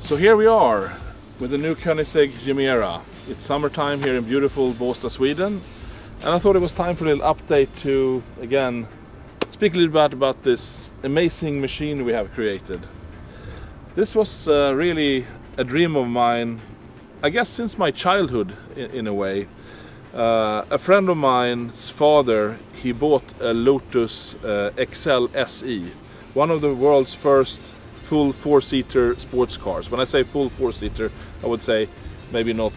So here we are with the new Koenigsegg Gemera. It's summertime here in beautiful Båstad, Sweden, and I thought it was time for a little update to, again, speak a little bit about this amazing machine we have created. This was really a dream of mine, I guess since my childhood in a way. A friend of mine's father, he bought a Lotus XL SE, one of the world's first full four-seater sports cars. When I say full four-seater, I would say maybe not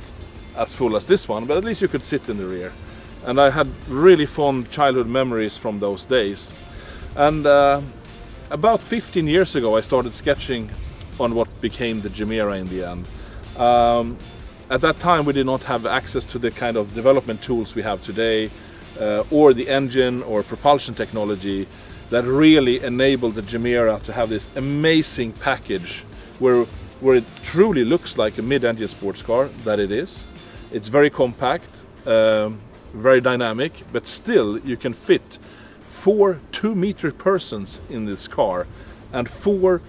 as full as this one, but at least you could sit in the rear. And I had really fond childhood memories from those days. And about 15 years ago I started sketching on what became the Gemera in the end. At that time we did not have access to the kind of development tools we have today, or the engine or propulsion technology that really enabled the Gemera to have this amazing package where it truly looks like a mid-engine sports car, that it is. It's very compact, very dynamic, but still you can fit 4 2-meter persons in this car and 4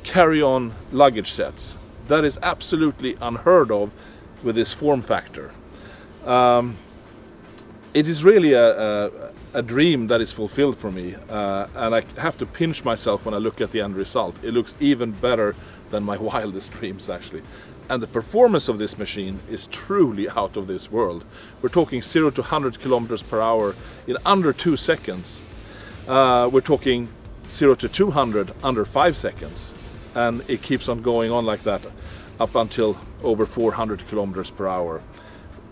carry-on luggage sets. That is absolutely unheard of with this form factor. It is really a dream that is fulfilled for me, and I have to pinch myself when I look at the end result. It looks even better than my wildest dreams, actually. And the performance of this machine is truly out of this world. We're talking 0 to 100 kilometers per hour in under 2 seconds. We're talking 0 to 200 under 5 seconds. And it keeps on going on like that up until over 400 kilometers per hour.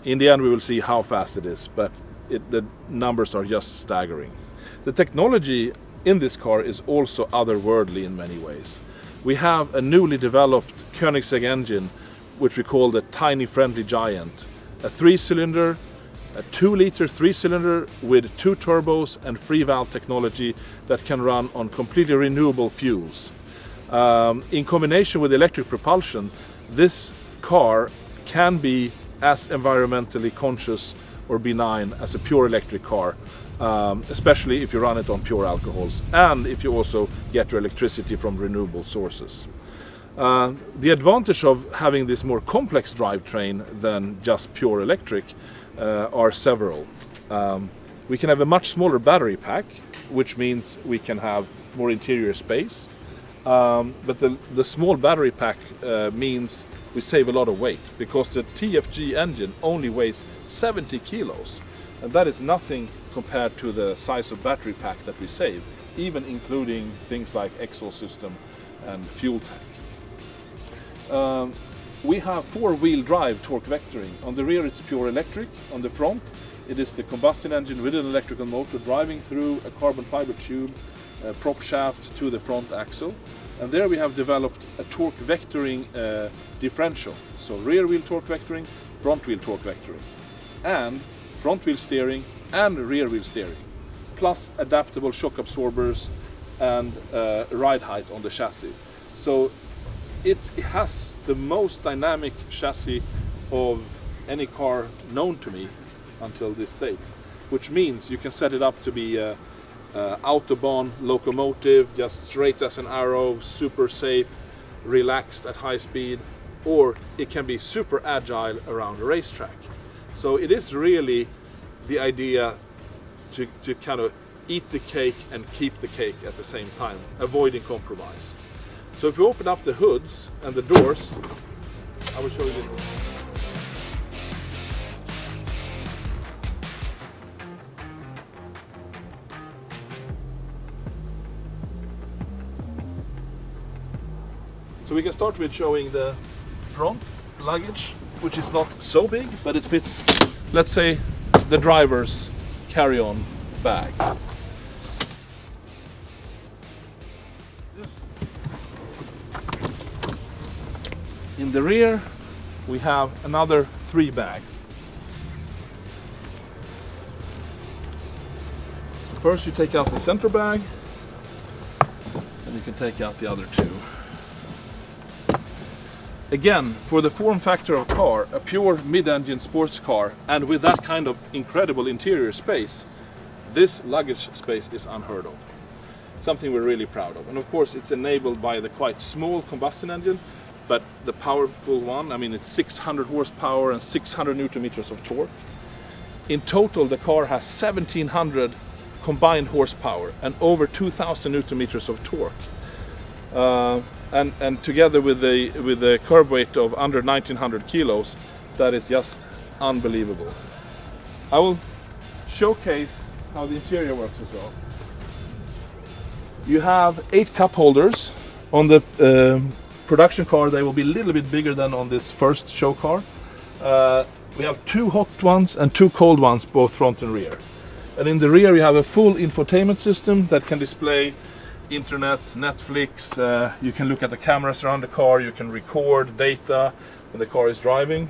In the end we will see how fast it is, but the numbers are just staggering. The technology in this car is also otherworldly in many ways. We have a newly developed Koenigsegg engine, which we call the Tiny Friendly Giant. A 3-cylinder, a 2-liter 3-cylinder with 2 turbos and free valve technology that can run on completely renewable fuels. In combination with electric propulsion, this car can be as environmentally conscious or benign as a pure electric car, especially if you run it on pure alcohols and if you also get your electricity from renewable sources. The advantage of having this more complex drivetrain than just pure electric are several. We can have a much smaller battery pack, which means we can have more interior space. But the small battery pack means we save a lot of weight, because the TFG engine only weighs 70 kilos, and that is nothing compared to the size of battery pack that we save, even including things like exhaust system and fuel tank. We have 4-wheel drive torque vectoring. On the rear it's pure electric, on the front it is the combustion engine with an electrical motor driving through a carbon fiber tube prop shaft to the front axle, and there we have developed a torque vectoring differential. So rear wheel torque vectoring, front wheel torque vectoring, and front wheel steering and rear wheel steering, plus adaptable shock absorbers and ride height on the chassis. So it has the most dynamic chassis of any car known to me until this date, which means you can set it up to be Autobahn locomotive, just straight as an arrow, super safe, relaxed at high speed, or it can be super agile around a racetrack. So it is really the idea to kind of eat the cake and keep the cake at the same time, avoiding compromise. So if you open up the hoods and the doors, I will show you this. So we can start with showing the front luggage, which is not so big, but it fits, let's say, the driver's carry-on bag. In the rear, we have another 3 bags. So first you take out the center bag, and you can take out the other 2. Again, for the form factor of car, a pure mid-engine sports car, and with that kind of incredible interior space, this luggage space is unheard of. Something we're really proud of. And of course it's enabled by the quite small combustion engine, but the powerful one, I mean, it's 600 horsepower and 600 newton meters of torque. In total, the car has 1700 combined horsepower and over 2000 newton meters of torque. And together with the curb weight of under 1900 kilos, that is just unbelievable. I will showcase how the interior works as well. You have 8 cup holders. On the production car they will be a little bit bigger than on this first show car. We have 2 hot ones and 2 cold ones, both front and rear. And in the rear you have a full infotainment system that can display internet, Netflix, you can look at the cameras around the car, you can record data when the car is driving.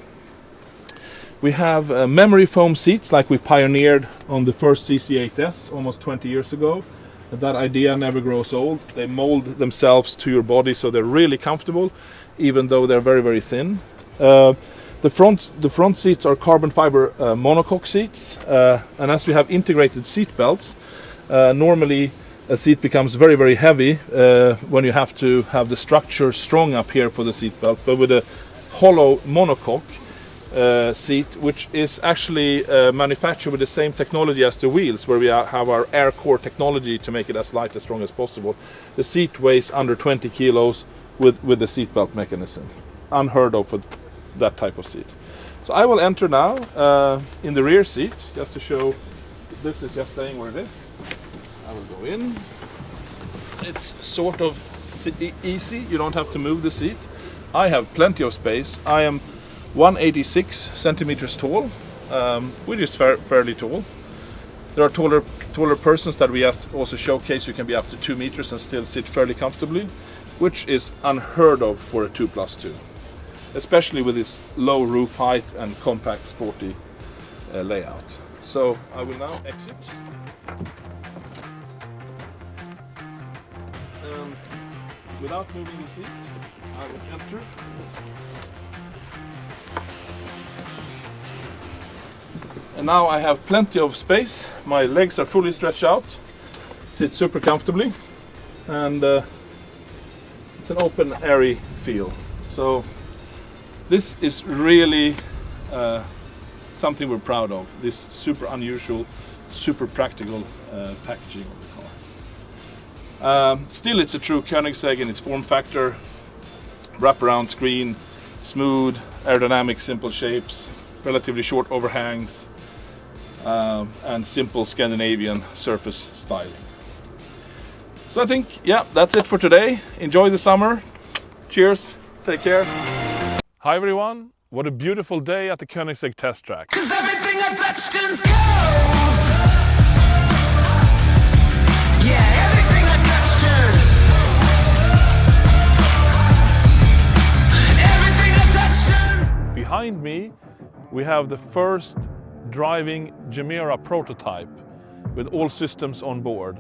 We have memory foam seats like we pioneered on the first CC8S almost 20 years ago. That idea never grows old. They mold themselves to your body, so they're really comfortable, even though they're very, very thin. The front seats are carbon fiber monocoque seats, and as we have integrated seat belts, normally a seat becomes very, very heavy when you have to have the structure strong up here for the seat belt, but with a hollow monocoque seat, which is actually manufactured with the same technology as the wheels, where we have our air core technology to make it as light and strong as possible. The seat weighs under 20 kilos with the seat belt mechanism. Unheard of for that type of seat. So I will enter now in the rear seat, just to show this is just staying where it is. I will go in. It's sort of easy, you don't have to move the seat. I have plenty of space. I am 186 centimeters tall, which is fairly tall. There are taller persons that we also showcase. You can be up to 2 meters and still sit fairly comfortably, which is unheard of for a 2+2, especially with this low roof height and compact sporty layout. So I will now exit. And without moving the seat, I will enter. And now I have plenty of space. My legs are fully stretched out. Sit super comfortably, and it's an open, airy feel. So this is really something we're proud of. This super unusual, super practical packaging of the car. Still, it's a true Koenigsegg in its form factor. Wraparound screen, smooth, aerodynamic, simple shapes, relatively short overhangs, and simple Scandinavian surface styling. So I think, yeah, that's it for today. Enjoy the summer. Cheers. Take care. Hi everyone. What a beautiful day at the Koenigsegg test track. 'Cause everything I touch turns gold. Yeah, everything I touch turns. Everything I touch turns. Behind me, we have the first driving Gemera prototype with all systems on board.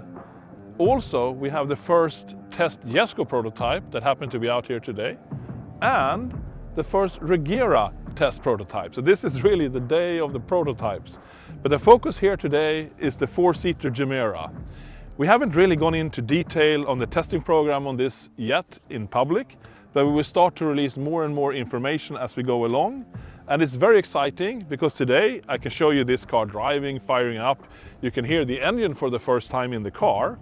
Also, we have the first test Jesko prototype that happened to be out here today, and the first Regera test prototype. So this is really the day of the prototypes. But the focus here today is the 4-seater Gemera. We haven't really gone into detail on the testing program on this yet in public, but we will start to release more and more information as we go along. And it's very exciting because today I can show you this car driving, firing up. You can hear the engine for the first time in the car.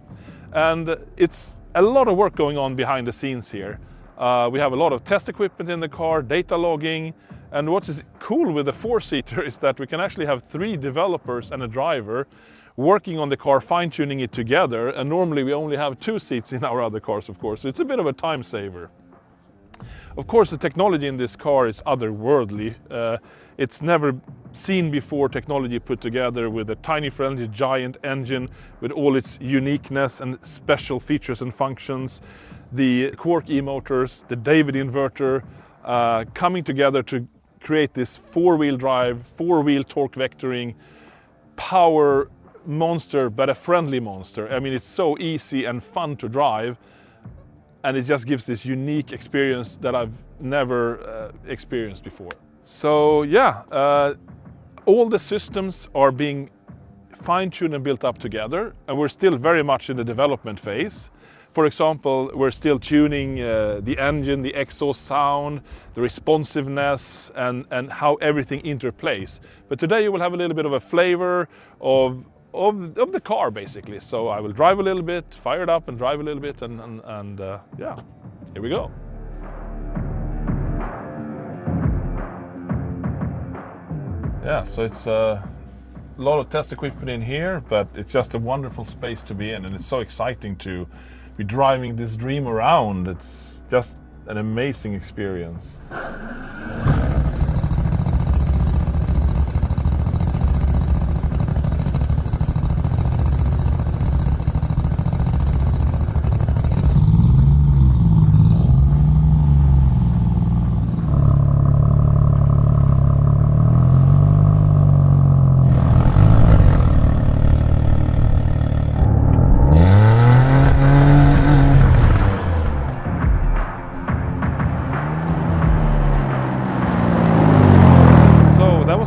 And it's a lot of work going on behind the scenes here. We have a lot of test equipment in the car, data logging. And what is cool with the 4-seater is that we can actually have 3 developers and a driver working on the car, fine-tuning it together. And normally we only have 2 seats in our other cars, of course. So it's a bit of a time saver. Of course, the technology in this car is otherworldly. It's never seen before technology put together with a tiny friendly giant engine with all its uniqueness and special features and functions. The Quark e-motors, the David inverter, coming together to create this 4-wheel drive, 4-wheel torque vectoring, power monster, but a friendly monster. I mean, it's so easy and fun to drive. And it just gives this unique experience that I've never experienced before. So yeah, all the systems are being fine-tuned and built up together, and we're still very much in the development phase. For example, we're still tuning the engine, the exhaust sound, the responsiveness, and how everything interplays. But today you will have a little bit of a flavor of the car, basically. So I will drive a little bit, fire it up and drive a little bit, and yeah, here we go. Yeah, so it's a lot of test equipment in here, but it's just a wonderful space to be in, and it's so exciting to be driving this dream around. It's just an amazing experience.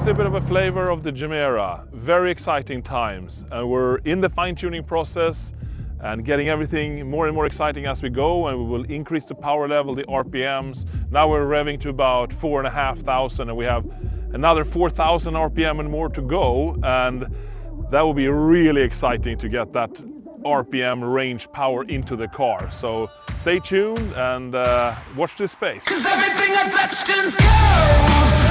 A bit of a flavor of the Gemera. Very exciting times, and we're in the fine-tuning process and getting everything more and more exciting as we go, and we will increase the power level, the RPMs. Now we're revving to about 4,500, and we have another 4,000 RPM and more to go, and that will be really exciting to get that RPM range power into the car. So stay tuned and watch this space. 'Cause everything I touch turns cold.